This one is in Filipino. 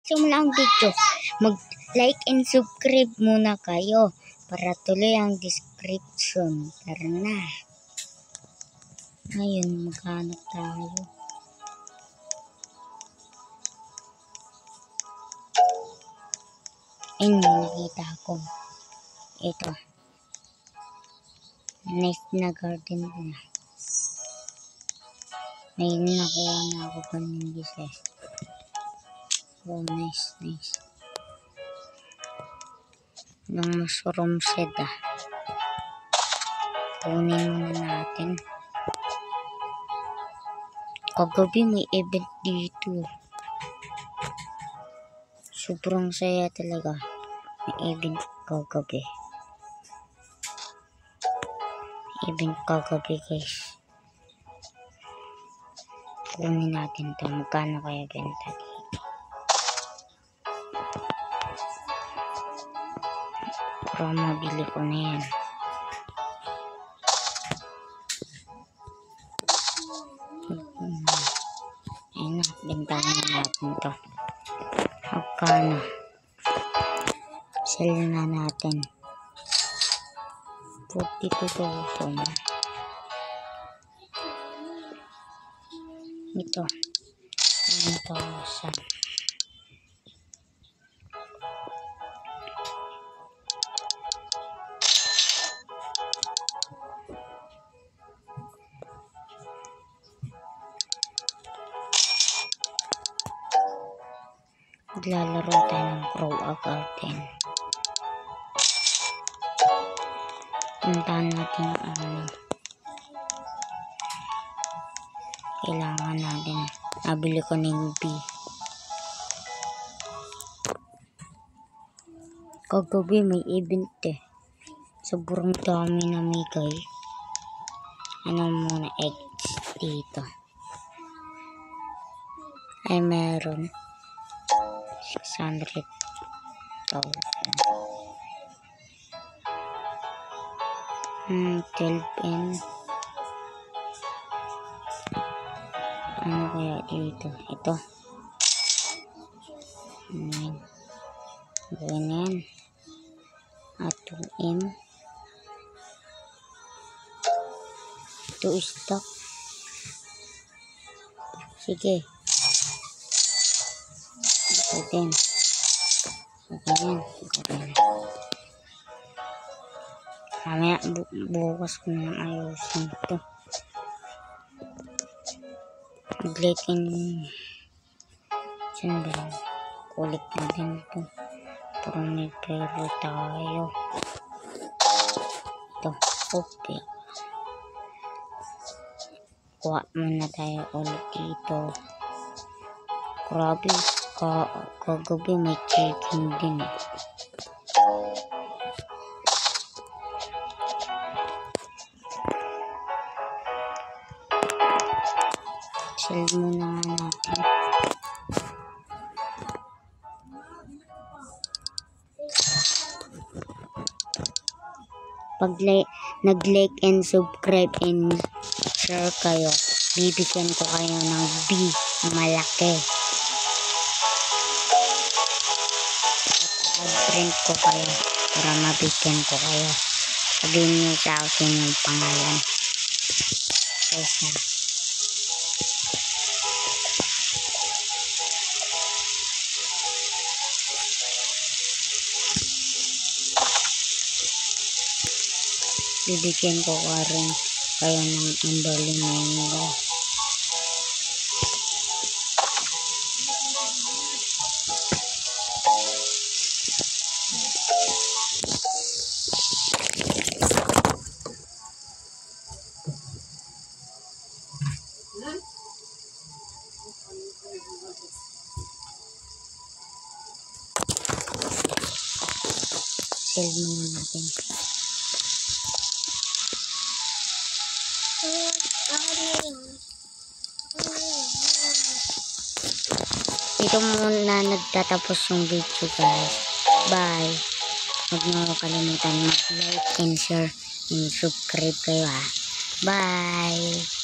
magsimula ang video, mag-like and subscribe muna kayo para tuloy ang description. Tara na. Ngayon, maghanap tayo. Ayun, nakita ko. Ito. Nice na garden na. Ayun, nakuha na ako kanina guys. Oh, nice. Yung mushroom seed kunin muna natin. Kagabi may event dito. Sobrang saya talaga. May event kagabi. Guys. Kunin natin ito. Magkano kaya benta dito? Para mabili ko na yan. Ayun na. Bentahan na natin ito. Magkano? Sell na natin. 42,000. Ito 1,000. Maglalaro tayo ng Crow Garden. Puntahan natin kailangan natin. Nabili ko ng bee. Kagabi may event sobrang dami na migay. Ano muna eggs dito? Ay meron 600,000. Hmm, 12M. Ano kaya dito? Ito. 9. Ganyan. At 2M. Ito stock. Sige. Ito din. Ganyan. Mamaya bukas ko na ayusin ito. Mag-like and siyempre kulit natin ito para may pero tayo. Ito, okay. Kuha muna tayo ulit dito. Grabe, kagabi may chicken din Sell muna natin. Pag nag-like and subscribe and share kayo, bibigyan ko kayo ng bee na malaki. At print ko kayo para mabigyan ko kayo. Sabihin niyo sa akin yung pangalan. Kaysa bibigyan ko rin kayo ng Amberly Mango. Sell muna natin. Dito muna nagtatapos yung video guys. Bye. Huwag niyo kalimutan mag-like and share and subscribe kayo Bye.